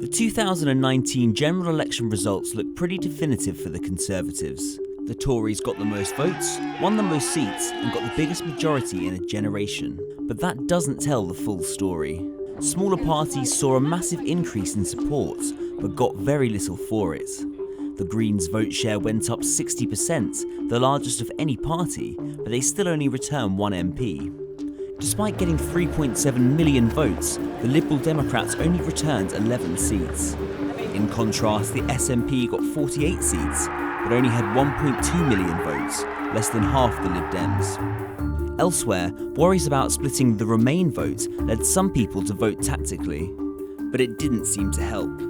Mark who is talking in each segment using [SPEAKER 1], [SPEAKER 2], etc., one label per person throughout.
[SPEAKER 1] The 2019 general election results look pretty definitive for the Conservatives. The Tories got the most votes, won the most seats, and got the biggest majority in a generation. But that doesn't tell the full story. Smaller parties saw a massive increase in support, but got very little for it. The Greens' vote share went up 60%, the largest of any party, but they still only return one MP. Despite getting 3.7 million votes, the Liberal Democrats only returned 11 seats. In contrast, the SNP got 48 seats, but only had 1.2 million votes, less than half the Lib Dems. Elsewhere, worries about splitting the Remain vote led some people to vote tactically, but it didn't seem to help.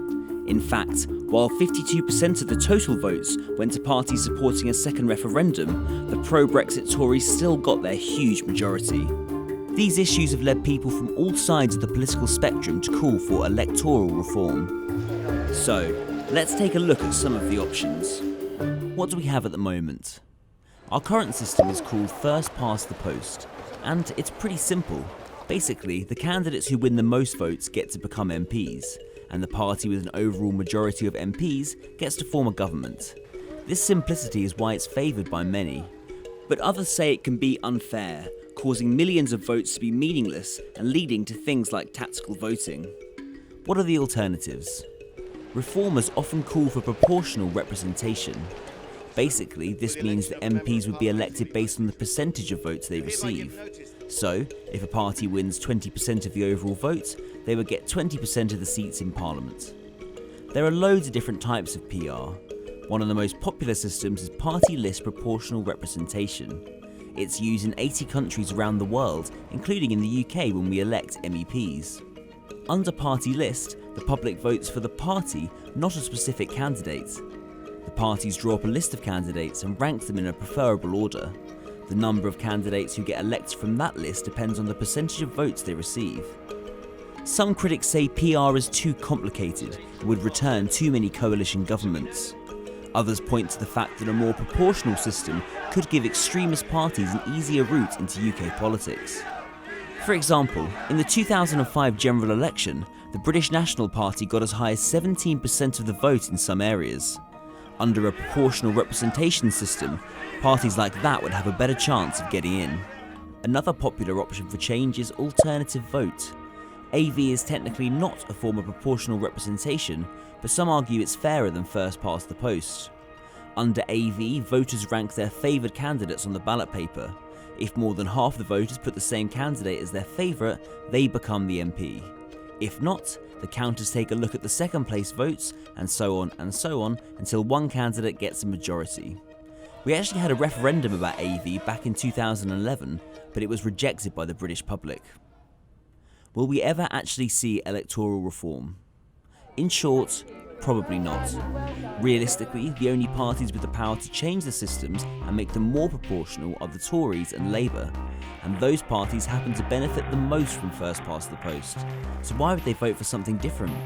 [SPEAKER 1] In fact, while 52% of the total votes went to parties supporting a second referendum, the pro-Brexit Tories still got their huge majority. These issues have led people from all sides of the political spectrum to call for electoral reform. So, let's take a look at some of the options. What do we have at the moment? Our current system is called first past the post, and it's pretty simple. Basically, the candidates who win the most votes get to become MPs, and the party with an overall majority of MPs gets to form a government. This simplicity is why it's favoured by many. But others say it can be unfair, causing millions of votes to be meaningless and leading to things like tactical voting. What are the alternatives? Reformers often call for proportional representation. Basically, this means that MPs would be elected based on the percentage of votes they receive. So, if a party wins 20% of the overall vote, they would get 20% of the seats in Parliament. There are loads of different types of PR. One of the most popular systems is party list proportional representation. It's used in 80 countries around the world, including in the UK when we elect MEPs. Under party list, the public votes for the party, not a specific candidate. The parties draw up a list of candidates and rank them in a preferable order. The number of candidates who get elected from that list depends on the percentage of votes they receive. Some critics say PR is too complicated and would return too many coalition governments. Others point to the fact that a more proportional system could give extremist parties an easier route into UK politics. For example, in the 2005 general election, the British National Party got as high as 17% of the vote in some areas. Under a proportional representation system, parties like that would have a better chance of getting in. Another popular option for change is alternative vote. AV is technically not a form of proportional representation, but some argue it's fairer than first past the post. Under AV, voters rank their favoured candidates on the ballot paper. If more than half the voters put the same candidate as their favourite, they become the MP. If not, the counters take a look at the second place votes, and so on until one candidate gets a majority. We actually had a referendum about AV back in 2011, but it was rejected by the British public. Will we ever actually see electoral reform? In short, probably not. Realistically, the only parties with the power to change the systems and make them more proportional are the Tories and Labour, and those parties happen to benefit the most from first past the post, so why would they vote for something different?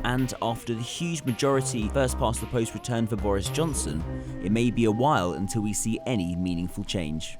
[SPEAKER 1] And after the huge majority first past the post return for Boris Johnson, it may be a while until we see any meaningful change.